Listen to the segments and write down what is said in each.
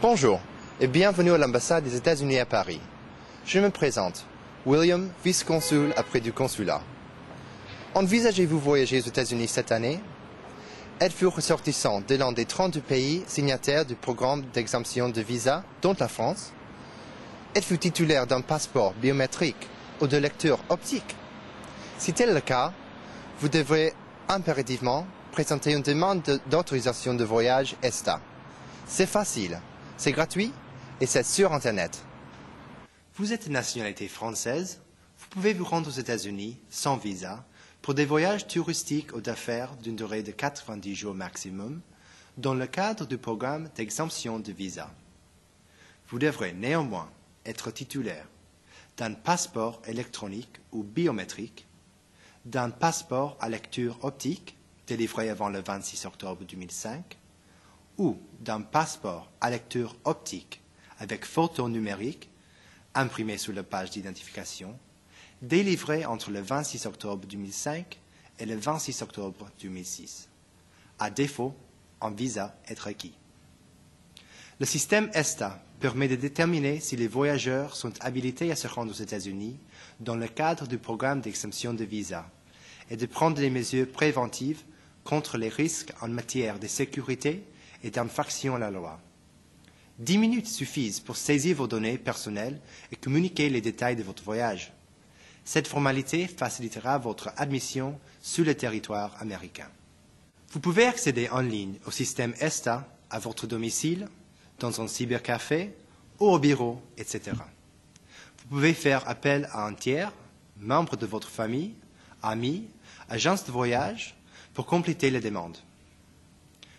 Bonjour et bienvenue à l'ambassade des États-Unis à Paris. Je me présente, William, vice-consul auprès du consulat. Envisagez-vous voyager aux États-Unis cette année? Êtes-vous ressortissant de l'un des 32 pays signataires du programme d'exemption de visa, dont la France? Êtes-vous titulaire d'un passeport biométrique ou de lecture optique? Si tel est le cas, vous devrez impérativement présenter une demande d'autorisation de voyage ESTA. C'est facile, c'est gratuit et c'est sur Internet. Vous êtes de nationalité française, vous pouvez vous rendre aux États-Unis sans visa pour des voyages touristiques ou d'affaires d'une durée de 90 jours maximum dans le cadre du programme d'exemption de visa. Vous devrez néanmoins être titulaire d'un passeport électronique ou biométrique, d'un passeport à lecture optique délivré avant le 26 octobre 2005 ou d'un passeport à lecture optique avec photo numérique imprimé sur la page d'identification délivré entre le 26 octobre 2005 et le 26 octobre 2006. À défaut, un visa est requis. Le système ESTA permet de déterminer si les voyageurs sont habilités à se rendre aux États-Unis dans le cadre du programme d'exemption de visa et de prendre des mesures préventives contre les risques en matière de sécurité et d'infraction à la loi. 10 minutes suffisent pour saisir vos données personnelles et communiquer les détails de votre voyage. Cette formalité facilitera votre admission sur le territoire américain. Vous pouvez accéder en ligne au système ESTA à votre domicile, dans un cybercafé ou au bureau, etc. Vous pouvez faire appel à un tiers, membre de votre famille, amis, agence de voyage, pour compléter les demandes.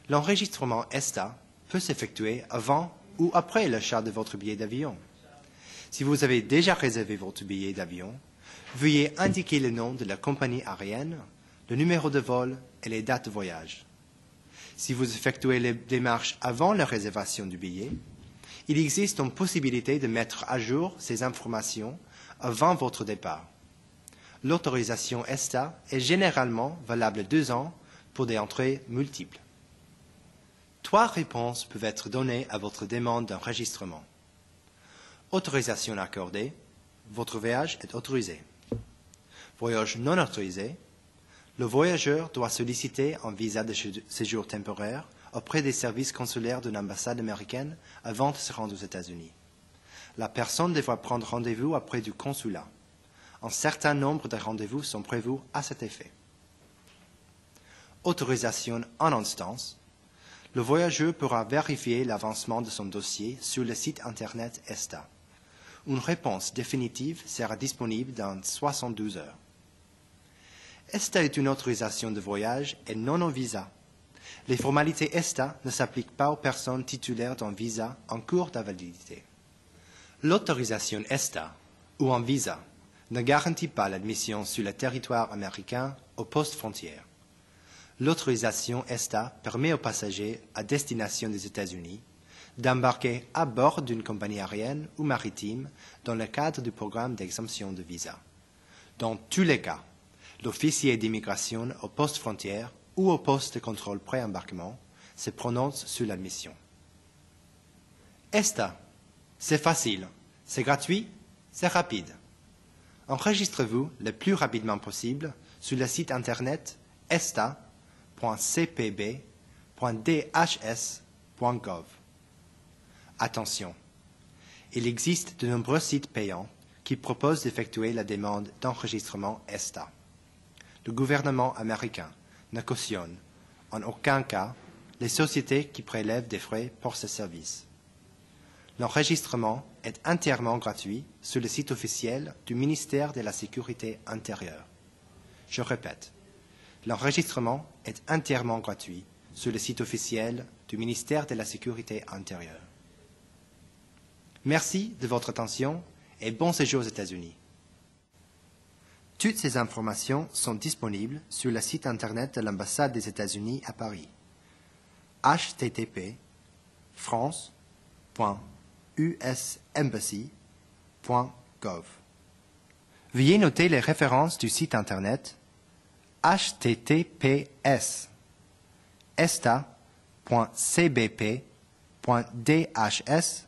L'enregistrement ESTA peut s'effectuer avant ou après l'achat de votre billet d'avion. Si vous avez déjà réservé votre billet d'avion, veuillez indiquer le nom de la compagnie aérienne, le numéro de vol et les dates de voyage. Si vous effectuez les démarches avant la réservation du billet, il existe une possibilité de mettre à jour ces informations avant votre départ. L'autorisation ESTA est généralement valable 2 ans pour des entrées multiples. 3 réponses peuvent être données à votre demande d'enregistrement. Autorisation accordée, votre voyage est autorisé. Voyage non autorisé, le voyageur doit solliciter un visa de séjour temporaire auprès des services consulaires de l'ambassade américaine avant de se rendre aux États-Unis. La personne devra prendre rendez-vous auprès du consulat. Un certain nombre de rendez-vous sont prévus à cet effet. Autorisation en instance. Le voyageur pourra vérifier l'avancement de son dossier sur le site Internet ESTA. Une réponse définitive sera disponible dans 72 heures. ESTA est une autorisation de voyage et non un visa. Les formalités ESTA ne s'appliquent pas aux personnes titulaires d'un visa en cours de validité. L'autorisation ESTA ou un visa ne garantit pas l'admission sur le territoire américain aux postes frontières. L'autorisation ESTA permet aux passagers à destination des États-Unis d'embarquer à bord d'une compagnie aérienne ou maritime dans le cadre du programme d'exemption de visa. Dans tous les cas, l'officier d'immigration au poste frontière ou au poste de contrôle pré-embarquement se prononce sur l'admission. ESTA, c'est facile, c'est gratuit, c'est rapide. Enregistrez-vous le plus rapidement possible sur le site internet esta.cpb.dhs.gov. Attention, il existe de nombreux sites payants qui proposent d'effectuer la demande d'enregistrement ESTA. Le gouvernement américain ne cautionne en aucun cas les sociétés qui prélèvent des frais pour ce service. L'enregistrement est entièrement gratuit sur le site officiel du ministère de la Sécurité intérieure. Je répète, l'enregistrement est entièrement gratuit sur le site officiel du ministère de la Sécurité intérieure. Merci de votre attention et bon séjour aux États-Unis. Toutes ces informations sont disponibles sur le site Internet de l'ambassade des États-Unis à Paris. http://france.usembassy.gov. Veuillez noter les références du site Internet https://esta.cbp.gov www.dhs.gov.